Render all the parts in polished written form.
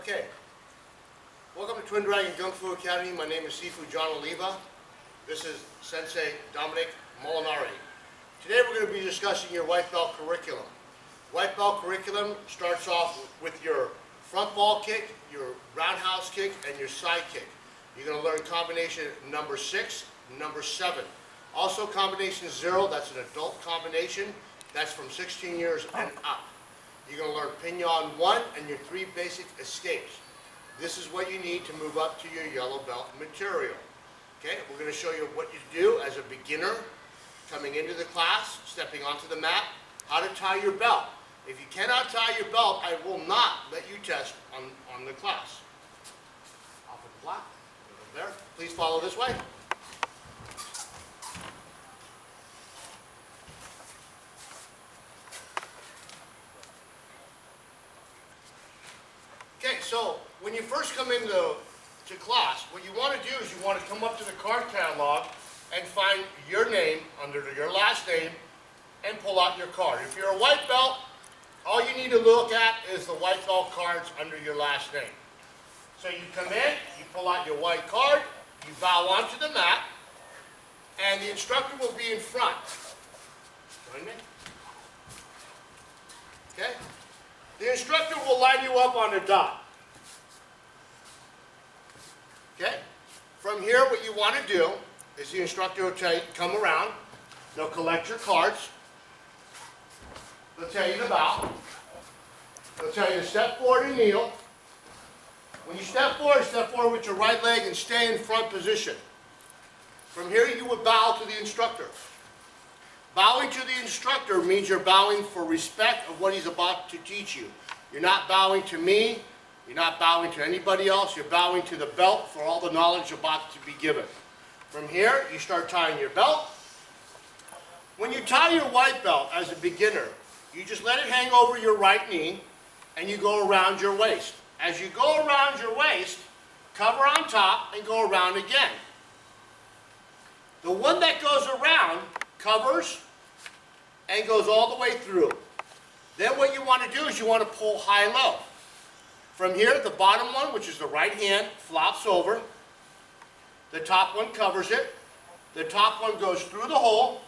Okay, welcome to Twin Dragon Kung Fu Academy. My name is Sijo John. This is Sensei Dominic Molinari. Today we're going to be discussing your white belt curriculum. White belt curriculum starts off with your front ball kick, your roundhouse kick, and your side kick. You're going to learn combination number 6, number 7. Also combination 0, that's an adult combination. That's from 16 years and up. You're going to learn Pignon 1 and your 3 basic escapes. This is what you need to move up to your yellow belt material. Okay, we're going to show you what you do as a beginner coming into the class, stepping onto the mat, how to tie your belt. If you cannot tie your belt, I will not let you test on the class. Off of the block, over there. Please follow this way. Okay, so when you first come into class, what you want to do is you want to come up to the card catalog and find your name under your last name and pull out your card. If you're a white belt, all you need to look at is the white belt cards under your last name. So you come in, you pull out your white card, you bow onto the mat, and the instructor will be in front. Join me. Okay? The instructor will line you up on the dot. Okay? From here, what you want to do is the instructor will tell you, come around, they'll collect your cards, they'll tell you to bow, they'll tell you to step forward and kneel. When you step forward with your right leg and stay in front position. From here, you would bow to the instructor. Bowing to the instructor means you're bowing for respect of what he's about to teach you. You're not bowing to me, you're not bowing to anybody else, you're bowing to the belt for all the knowledge about to be given. From here, you start tying your belt. When you tie your white belt as a beginner, you just let it hang over your right knee and you go around your waist. As you go around your waist, cover on top and go around again. The one that goes around covers and goes all the way through. Then what you want to do is you want to pull high-low. From here, the bottom one, which is the right hand, flops over. The top one covers it. The top one goes through the hole.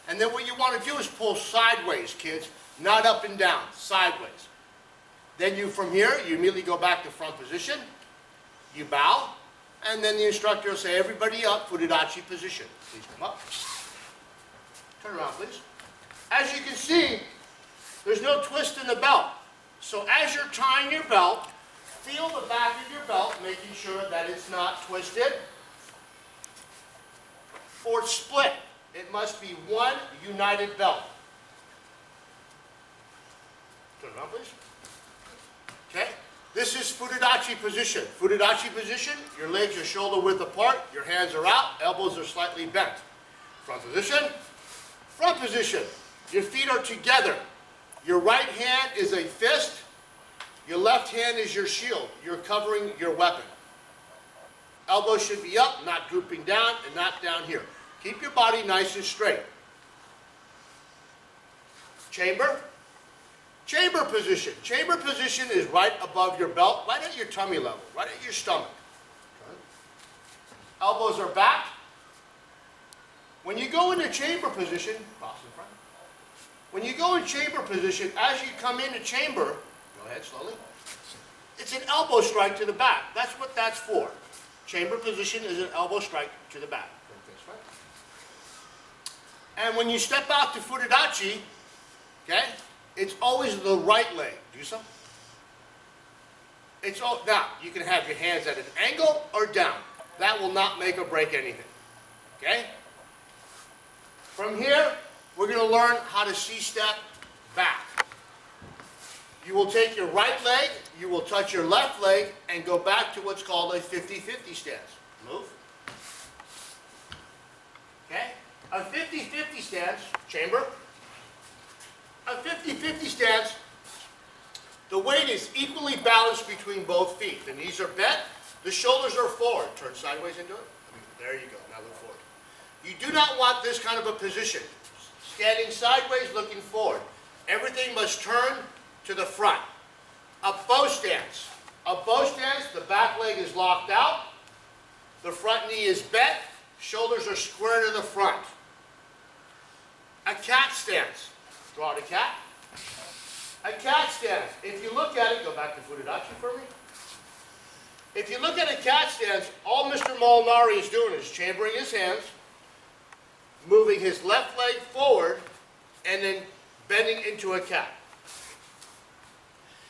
And then what you want to do is pull sideways, kids, not up and down, sideways. Then from here, you immediately go back to front position. You bow. And then the instructor will say, everybody up, Furudachi position. Please come up. Turn around, please. As you can see, there's no twist in the belt. So as you're tying your belt, feel the back of your belt, making sure that it's not twisted or split. It must be one united belt. Turn around, please. Okay? This is Furudachi position. Furudachi position, your legs are shoulder width apart, your hands are out, elbows are slightly bent. Front position. Front position. Your feet are together. Your right hand is a fist. Your left hand is your shield. You're covering your weapon. Elbows should be up, not drooping down, and not down here. Keep your body nice and straight. Chamber. Chamber position. Chamber position is right above your belt, right at your tummy level, right at your stomach. Okay. Elbows are back. When you go into chamber position, cross in front. When you go in chamber position, as you come into chamber, go ahead slowly, it's an elbow strike to the back. That's what that's for. Chamber position is an elbow strike to the back. And when you step out to Furudachi, okay, it's always the right leg. Do so. Now, you can have your hands at an angle or down. That will not make or break anything. Okay? From here, we're going to learn how to C-step back. You will take your right leg, you will touch your left leg, and go back to what's called a 50-50 stance. Move. Okay? A 50-50 stance, chamber. A 50-50 stance, the weight is equally balanced between both feet. The knees are bent, the shoulders are forward. Turn sideways into it. There you go. Now look forward. You do not want this kind of a position. Standing sideways, looking forward. Everything must turn to the front. A bow stance. A of bow stance, the back leg is locked out, the front knee is bent, shoulders are square to the front. A cat stance. Draw the cat. A cat stance. If you look at it, go back to Fudidachi for me. If you look at a cat stance, all Mr. Molinari is doing is chambering his hands, moving his left leg forward, and then bending into a cat.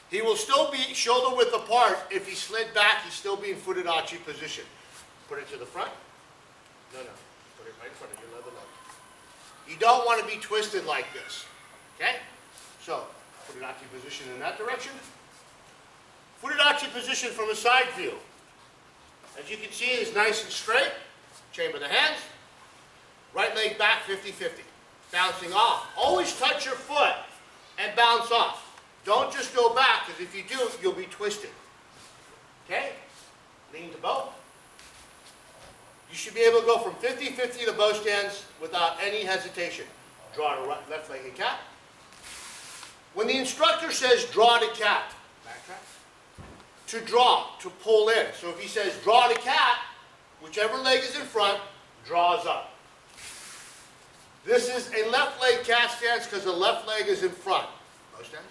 He will still be shoulder width apart. If he slid back, he's still be in Fudidachi position. Put it to the front. No. Put it right in front of your leather leg. You don't want to be twisted like this. Okay? So, Fudidachi position in that direction. Fudidachi position from a side view. As you can see, it is nice and straight. Chamber the hands. Right leg back 50-50. Bouncing off. Always touch your foot and bounce off. Don't just go back, because if you do, you'll be twisted. Okay? Lean to bow. You should be able to go from 50-50 to bow stance without any hesitation. Draw the left leg and cat. When the instructor says draw the cat, backtrack. To draw, to pull in. So if he says draw the cat, whichever leg is in front, draws up. This is a left leg cat stance because the left leg is in front. Bow stance.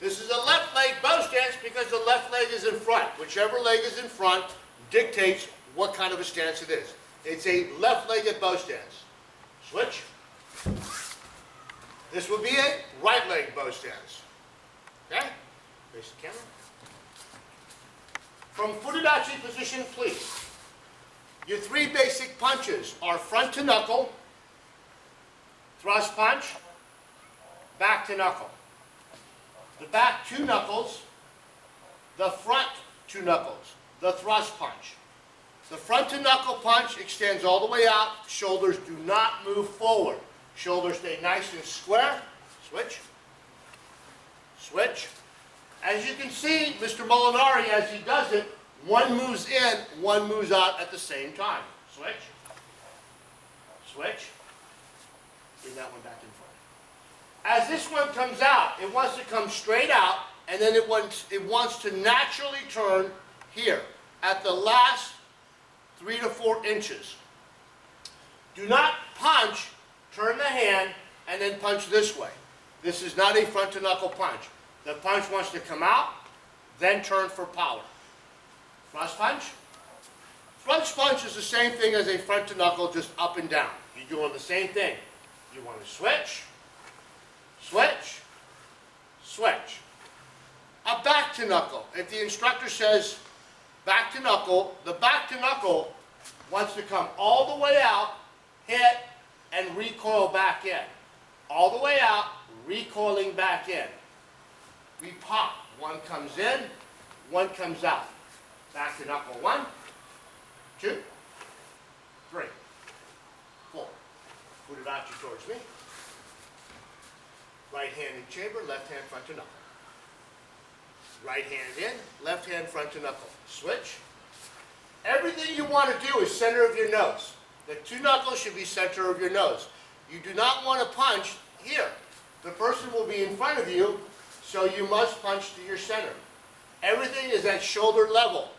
This is a left leg bow stance because the left leg is in front. Whichever leg is in front dictates what kind of a stance it is. It's a left-legged bow stance. Switch. This would be a right leg bow stance. Okay? Face the camera. From Fudidachi position, please. Your three basic punches are front to knuckle, thrust punch, back to knuckle. The back two knuckles, the front two knuckles, the thrust punch. The front to knuckle punch extends all the way out. Shoulders do not move forward. Shoulders stay nice and square. Switch. Switch. As you can see, Mr. Molinari, as he does it, one moves in, one moves out at the same time. Switch. Switch. Bring that one back in front. As this one comes out, it wants to come straight out, and then it wants to naturally turn here at the last 3 to 4 inches. Do not punch, turn the hand, and then punch this way. This is not a front to knuckle punch. The punch wants to come out, then turn for power. Thrust punch. Thrust punch is the same thing as a front to knuckle, just up and down. You're doing the same thing. You want to switch, switch, switch. A back to knuckle. If the instructor says back to knuckle, the back to knuckle wants to come all the way out, hit, and recoil back in. All the way out, recoiling back in. We pop. One comes in, one comes out. Back to knuckle. 1, 2, 3, 4. Fudidachi towards me. Right hand in chamber, left hand front to knuckle. Right hand in, left hand front to knuckle. Switch. Everything you want to do is center of your nose. The two knuckles should be center of your nose. You do not want to punch here. The person will be in front of you, so you must punch to your center. Everything is at shoulder level.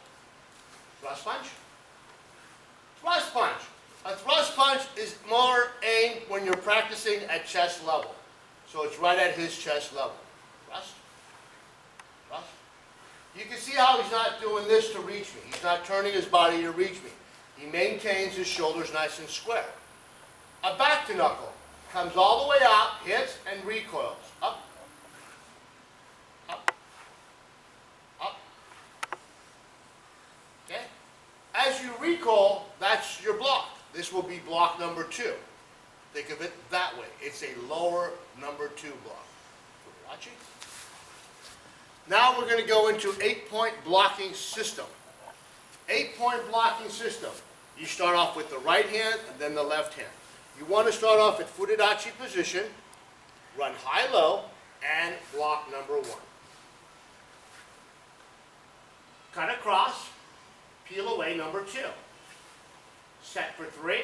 Thrust punch. Thrust punch. A thrust punch is more aimed when you're practicing at chest level. So it's right at his chest level. Thrust. Thrust. You can see how he's not doing this to reach me. He's not turning his body to reach me. He maintains his shoulders nice and square. A back to knuckle comes all the way out, hits, and recoils. Up. Up. Up. Okay? As you recoil, that's your block. This will be block number 2. Think of it that way. It's a lower number 2 block. Watching. Now we're going to go into 8-point blocking system. 8-point blocking system. You start off with the right hand and then the left hand. You want to start off at Fudidachi position, run high-low, and block number 1. Cut across, peel away number 2. Set for 3,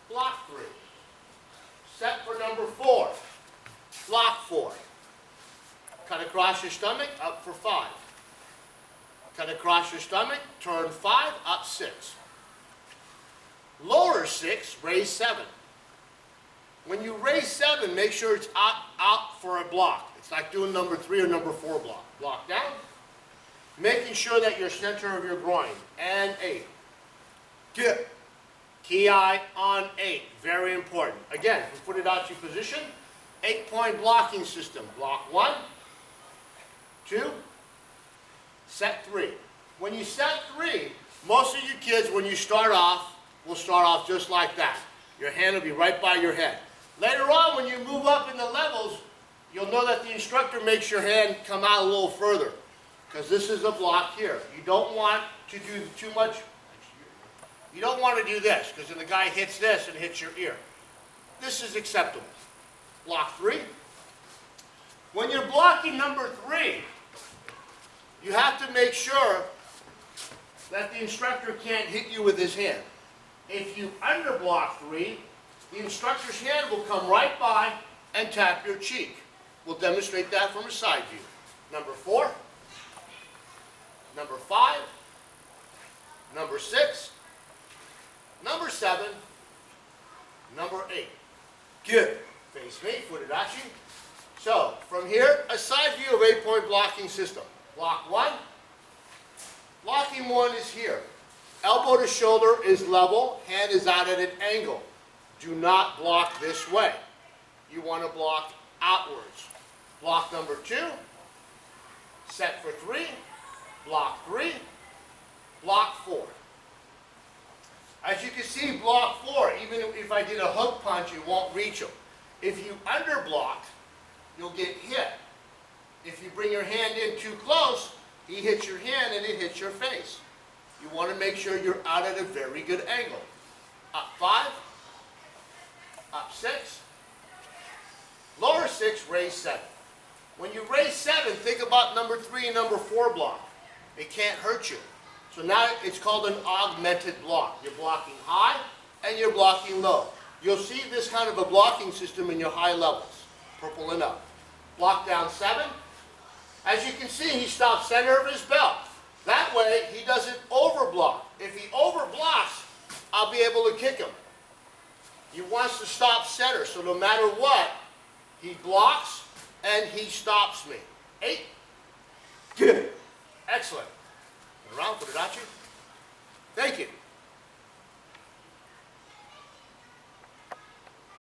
block 3. Set for number 4, block 4. Cut across your stomach, up for 5. Cut across your stomach, turn 5, up 6. Lower 6, raise 7. When you raise 7, make sure it's out for a block. It's like doing number 3 or number 4 block. Block down, making sure that your center of your groin, and 8. Dip. Key eye on 8, very important. Again, we put it out to position, 8-point blocking system. Block 1, 2, set 3. When you set 3, most of you kids, when you start off, will start off just like that. Your hand will be right by your head. Later on, when you move up in the levels, you'll know that the instructor makes your hand come out a little further, because this is a block here. You don't want to do too much. You don't want to do this, because then the guy hits this and hits your ear. This is acceptable. Block 3. When you're blocking number 3, you have to make sure that the instructor can't hit you with his hand. If you underblock 3, the instructor's hand will come right by and tap your cheek. We'll demonstrate that from a side view. Number 4, number 5, number 6, number 7, number 8. Good. Face me, put it at you. So, from here, a side view of 8-point blocking system. Block 1. Blocking 1 is here. Elbow to shoulder is level, hand is out at an angle. Do not block this way. You want to block outwards. Block number 2, set for 3, block 3, block 4. As you can see, block 4, even if I did a hook punch, it won't reach him. If you underblock, you'll get hit. If you bring your hand in too close, he hits your hand and it hits your face. You want to make sure you're out at a very good angle. Up 5, up 6, lower 6, raise 7. When you raise 7, think about number 3 and number 4 block. It can't hurt you. So now it's called an augmented block. You're blocking high and you're blocking low. You'll see this kind of a blocking system in your high levels. Purple and up. Block down 7. As you can see, he stops center of his belt. That way, he doesn't overblock. If he overblocks, I'll be able to kick him. He wants to stop center, so no matter what, he blocks and he stops me. 8. Good. Excellent. Around, put it at you. Thank you.